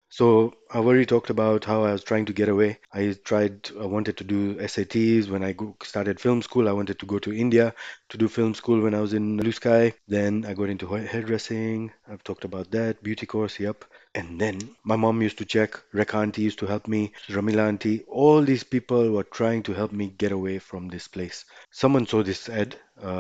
So I've already talked about how I was trying to get away. I wanted to do SATs when started film school. I wanted to go to India to do film school when I was in Blue Sky. Then I got into hairdressing. I've talked about that. Beauty course, yep. And then my mom used to check. Rekha auntie used to help me. Ramila auntie. All these people were trying to help me get away from this place. Someone saw this ad,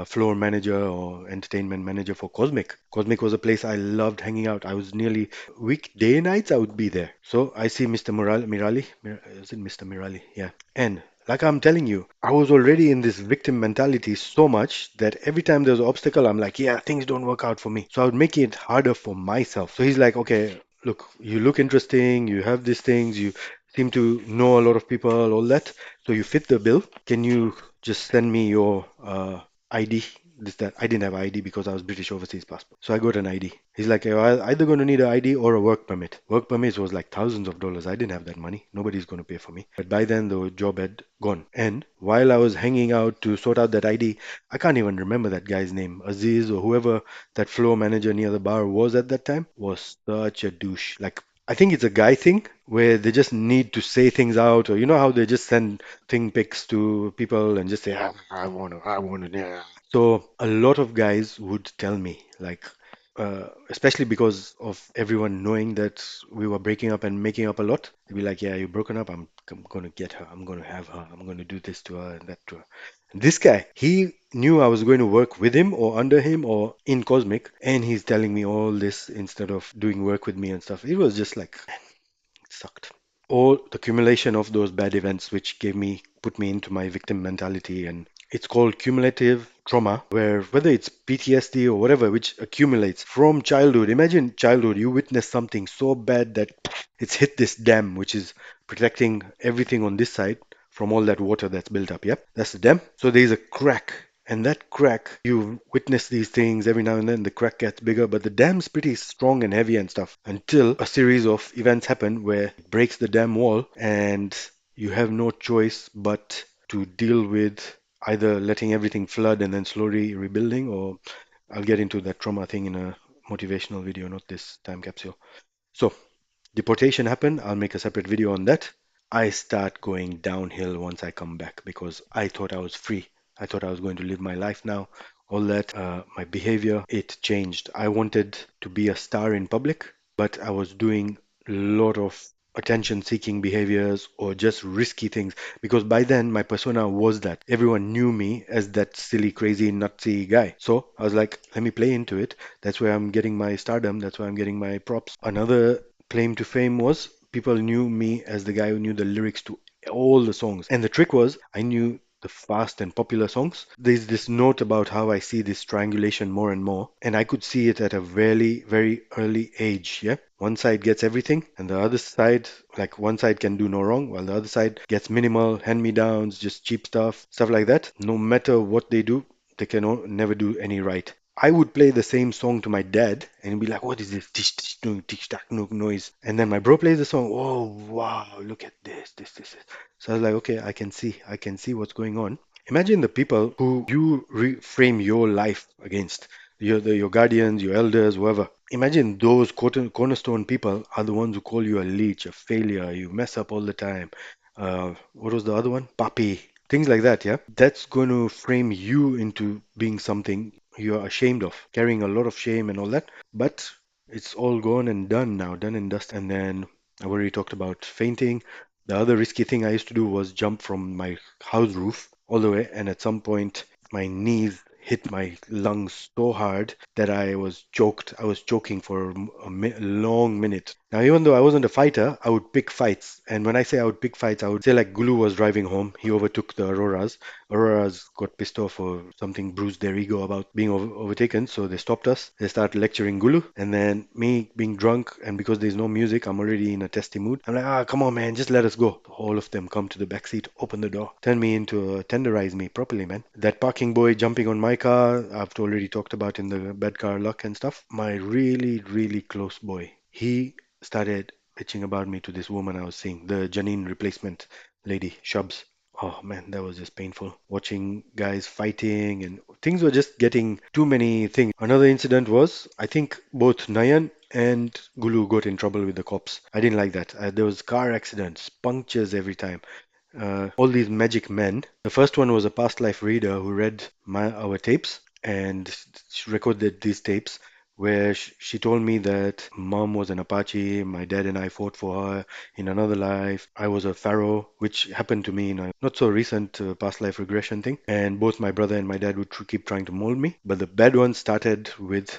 floor manager or entertainment manager for Cosmic. Cosmic was a place I loved hanging out. I was nearly weekday nights I would be there. So I see Mr. Mirali. Is it Mr. Mirali? Yeah. And like I'm telling you, I was already in this victim mentality so much that every time there's an obstacle, I'm like, yeah, things don't work out for me. So I would make it harder for myself. So he's like, okay, look, you look interesting, you have these things, you seem to know a lot of people, all that. So you fit the bill. Can you just send me your ID? This that I didn't have ID because I was British overseas passport. So I got an ID. He's like, "You're either going to need an ID or a work permit. Work permits was like thousands of dollars. I didn't have that money. Nobody's going to pay for me. But by then the job had gone. And while I was hanging out to sort out that ID, I can't even remember that guy's name. Aziz or whoever that floor manager near the bar was at that time was such a douche. Like I think it's a guy thing where they just need to say things out, or you know how they just send thing pics to people and just say, I want to, yeah. So a lot of guys would tell me, like, especially because of everyone knowing that we were breaking up and making up a lot, they'd be like, yeah, you're broken up. I'm going to get her. I'm going to have her. I'm going to do this to her and that to her. And this guy, he knew I was going to work with him or under him or in Cosmic, and he's telling me all this instead of doing work with me and stuff. It was just like, it sucked. All the accumulation of those bad events which put me into my victim mentality, and it's called cumulative trauma, where whether it's PTSD or whatever which accumulates from childhood. Imagine childhood, you witness something so bad that it's hit this dam which is protecting everything on this side from all that water that's built up. Yep, that's the dam. So there's a crack, and that crack, you witness these things every now and then. The crack gets bigger, but the dam's pretty strong and heavy and stuff until a series of events happen where it breaks the dam wall, and you have no choice but to deal with either letting everything flood and then slowly rebuilding, or I'll get into that trauma thing in a motivational video, not this time capsule. So deportation happened. I'll make a separate video on that. I start going downhill once I come back because I thought I was free. I thought I was going to live my life now. All that, my behavior, it changed. I wanted to be a star in public, but I was doing a lot of attention seeking behaviors or just risky things because by then my persona was that everyone knew me as that silly, crazy, nutsy guy. So I was like, let me play into it. That's where I'm getting my stardom. That's where I'm getting my props. Another claim to fame was people knew me as the guy who knew the lyrics to all the songs. And the trick was I knew the fast and popular songs. There's this note about how I see this triangulation more and more, and I could see it at a very, very early age. Yeah. One side gets everything, and the other side, like one side can do no wrong, while the other side gets minimal, hand me downs, just cheap stuff like that. No matter what they do, they can never do any right. I would play the same song to my dad and he'd be like, what is this tish tish doing tish tack noise? And then my bro plays the song. Oh wow, look at this. So I was like, okay, I can see what's going on. Imagine the people who you reframe your life against, your guardians, your elders, whoever. Imagine those cornerstone people are the ones who call you a leech, a failure, you mess up all the time. What was the other one? Papi. Things like that, yeah? That's going to frame you into being something you're ashamed of, carrying a lot of shame and all that. But it's all gone and done now, done and dusted. And then I've already talked about fainting. The other risky thing I used to do was jump from my house roof all the way, and at some point, my knees hit my lungs so hard that I was choked. I was choking for a long minute. Now, even though I wasn't a fighter, I would pick fights. And when I say I would pick fights, I would say like Gulu was driving home. He overtook the Auroras. Auroras got pissed off or something, bruised their ego about being overtaken. So they stopped us. They started lecturing Gulu. And then me being drunk, and because there's no music, I'm already in a testy mood. I'm like, come on, man, just let us go. All of them come to the back seat, open the door, turn me into tenderize me properly, man. That parking boy jumping on my car, I've already talked about in the bad car luck and stuff. My really, really close boy, he started bitching about me to this woman I was seeing, the Janine replacement lady, Shubs. Oh man, that was just painful. Watching guys fighting and things were just getting too many things. Another incident was, I think both Nayan and Gulu got in trouble with the cops. I didn't like that. There was car accidents, punctures every time. All these magic men. The first one was a past life reader who read our tapes and she recorded these tapes where she told me that mom was an Apache, my dad and I fought for her in another life. I was a pharaoh, which happened to me in a not so recent past life regression thing. And both my brother and my dad would keep trying to mold me. But the bad one started with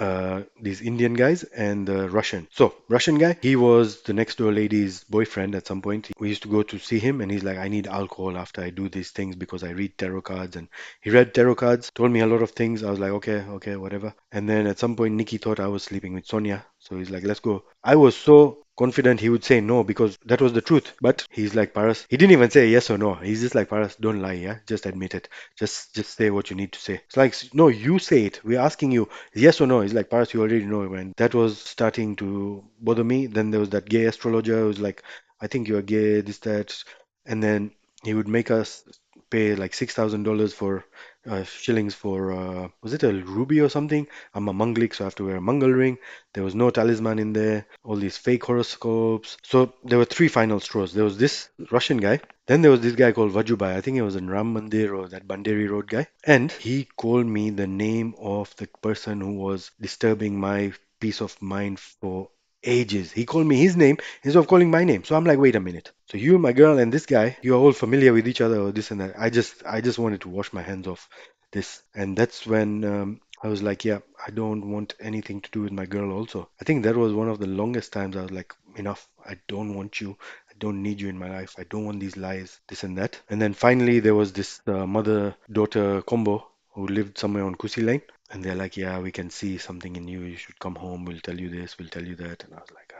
these Indian guys and the Russian. So, Russian guy, he was the next door lady's boyfriend at some point. We used to go to see him, and he's like, I need alcohol after I do these things because I read tarot cards. And he read tarot cards, told me a lot of things. I was like, okay, okay, whatever. And then at some point, Nikki thought I was sleeping with Sonia. So he's like, let's go. I was so confident he would say no because that was the truth. But he's like, Paras, he didn't even say yes or no. He's just like, Paras, don't lie, yeah? Just admit it. Just say what you need to say. It's like, no, you say it. We're asking you yes or no. He's like, Paras, you already know. When that was starting to bother me, then there was that gay astrologer who's like, I think you're gay, this, that. And then he would make us pay like $6,000 for shillings for was it a ruby or something? I'm a Manglik, so I have to wear a Mangal ring. There was no talisman in there. All these fake horoscopes. So there were three final straws. There was this Russian guy. Then there was this guy called Vajubai. I think he was in Ram Mandir or that Banderi Road guy. And he called me the name of the person who was disturbing my peace of mind for ages. He called me his name instead of calling my name. So I'm like, wait a minute. So you, my girl, and this guy, you are all familiar with each other or this and that. I just wanted to wash my hands off this, and that's when I was like, yeah, I don't want anything to do with my girl. Also, I think that was one of the longest times I was like, enough. I don't want you. I don't need you in my life. I don't want these lies, this and that. And then finally, there was this mother-daughter combo who lived somewhere on Kusi Lane. And they're like, yeah, we can see something in you. You should come home. We'll tell you this. We'll tell you that. And I was like,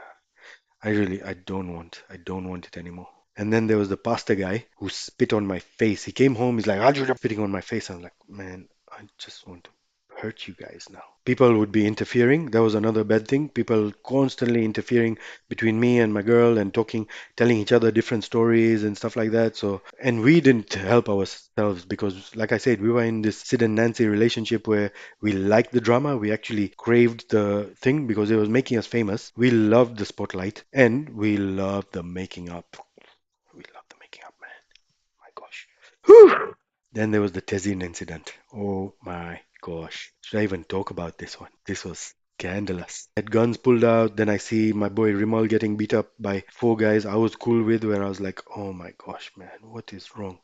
I don't want it anymore. And then there was the pastor guy who spit on my face. He came home. He's like, "Ajur," spitting on my face. I'm like, man, I just want to hurt you guys now. People would be interfering. That was another bad thing. People constantly interfering between me and my girl and talking, telling each other different stories and stuff like that. So, and we didn't help ourselves because, like I said, we were in this Sid and Nancy relationship where we liked the drama. We actually craved the thing because it was making us famous. We loved the spotlight and we loved the making up. We loved the making up, man. My gosh. Whew. Then there was the Tezin incident. Oh my gosh. Should I even talk about this one? This was scandalous. Had guns pulled out. Then I see my boy Rimal getting beat up by four guys I was cool with, where I was like, oh my gosh, man, what is wrong?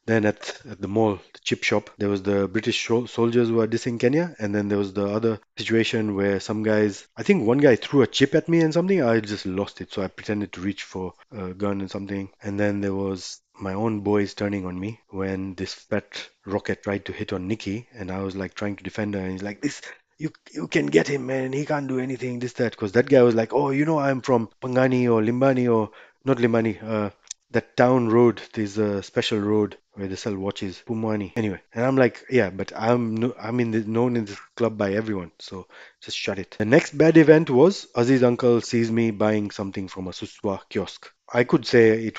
Then at the mall, the chip shop, there was the British soldiers who were dissing Kenya, and then there was the other situation where some guys, I think one guy threw a chip at me and something. I just lost it, so I pretended to reach for a gun and something. And then there was my own boys turning on me when this fat rocket tried to hit on Nikki, and I was like trying to defend her, and he's like, "This, you can get him, man. He can't do anything. This that." Because that guy was like, "Oh, I'm from Pangani or Limbani or not Limbani. That town road, there's a special road where they sell watches, Pumwani. Anyway, and I'm like, yeah, but I'm no, I'm in the, known in this club by everyone, so just shut it. The next bad event was Aziz uncle sees me buying something from a Suswa kiosk. I could say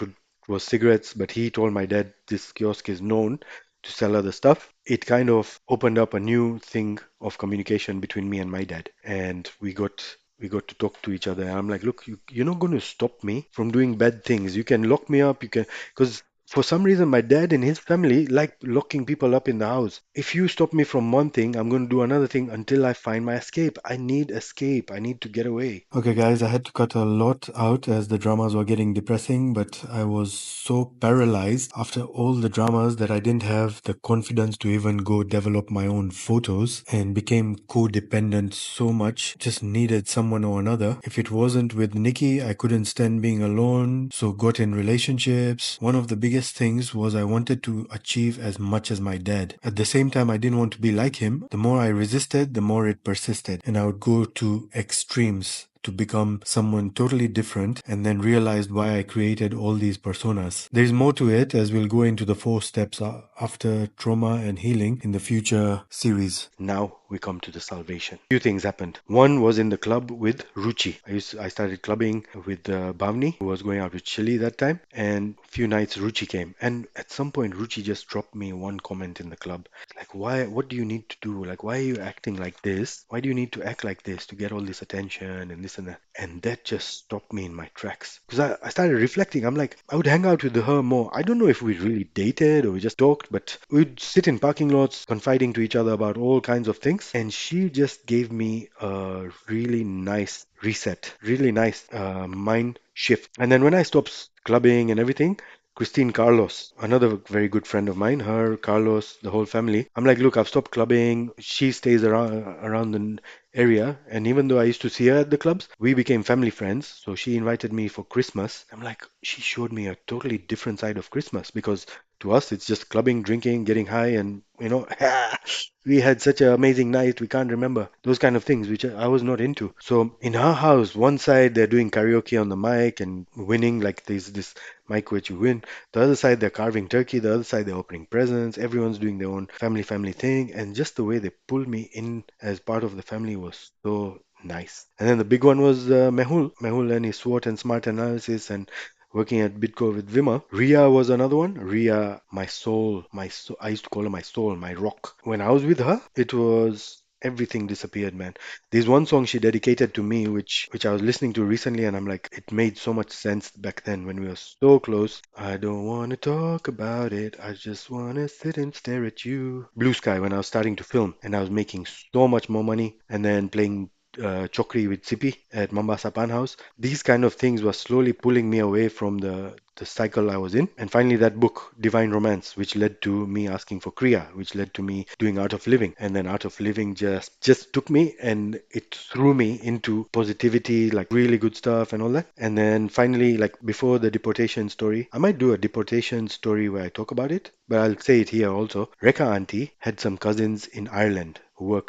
was cigarettes, but he told my dad this kiosk is known to sell other stuff. It kind of opened up a new thing of communication between me and my dad, and we got to talk to each other. I'm like, look, you're not going to stop me from doing bad things. You can lock me up. You can, because for some reason, my dad and his family like locking people up in the house. If you stop me from one thing, I'm going to do another thing until I find my escape. I need escape. I need to get away. Okay, guys, I had to cut a lot out as the dramas were getting depressing, but I was so paralyzed after all the dramas that I didn't have the confidence to even go develop my own photos and became codependent so much, just needed someone or another. If it wasn't with Nikki, I couldn't stand being alone, so got in relationships. One of the biggest things was I wanted to achieve as much as my dad. At the same time, I didn't want to be like him. The more I resisted, the more it persisted, and I would go to extremes to become someone totally different and then realized why I created all these personas. There's more to it as we'll go into the 4 steps after trauma and healing in the future series. Now we come to the salvation. Few things happened. One was in the club with Ruchi. I started clubbing with Bhavni, who was going out with Chili that time, and a few nights Ruchi came. And at some point, Ruchi just dropped me one comment in the club. Like, why? What do you need to do? Like, why are you acting like this? Why do you need to act like this to get all this attention and this and that. And that just stopped me in my tracks. Because I started reflecting. I'm like, I would hang out with her more. I don't know if we really dated or we just talked, but we'd sit in parking lots confiding to each other about all kinds of things. And she just gave me a really nice reset, really nice mind shift. And then when I stopped clubbing and everything, Christine Carlos, another very good friend of mine, her, Carlos, the whole family. I'm like, look, I've stopped clubbing. She stays around the area, and even though I used to see her at the clubs, we became family friends. So she invited me for Christmas. I'm like, she showed me a totally different side of Christmas because to us it's just clubbing, drinking, getting high, and we had such an amazing night. We can't remember those kind of things, which I was not into. So in her house, one side they're doing karaoke on the mic and winning, like there's this mic which you win. The other side, they're carving turkey. The other side, they're opening presents. Everyone's doing their own family thing. And just the way they pulled me in as part of the family was so nice. And then the big one was Mehul. Mehul and his SWOT and SMART analysis and working at Bitco with Vima. Ria was another one. Ria, my soul. I used to call her my soul, my rock. When I was with her, it was everything disappeared, man. There's one song she dedicated to me, which I was listening to recently, and I'm like, it made so much sense back then when we were so close. I don't want to talk about it. I just want to sit and stare at you. Blue Sky, when I was starting to film, and I was making so much more money, and then playing chokri with Sipi at Mambasa Pan House. These kind of things were slowly pulling me away from the cycle I was in. And finally, that book, Divine Romance, which led to me asking for Kriya, which led to me doing Art of Living. And then Art of Living just took me and it threw me into positivity, like really good stuff and all that. And then finally, like before the deportation story, I might do a deportation story where I talk about it, but I'll say it here also. Reka Auntie had some cousins in Ireland who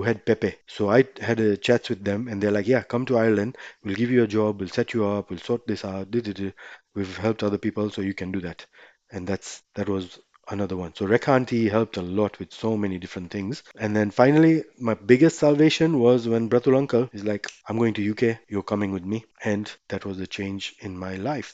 had Pepe. So I had a chats with them and they're like, yeah, come to Ireland. We'll give you a job. We'll set you up. We'll sort this out. We've helped other people, so you can do that. And that was another one. So Rekhanti helped a lot with so many different things. And then finally, my biggest salvation was when Bratul uncle is like, I'm going to UK, you're coming with me. And that was a change in my life.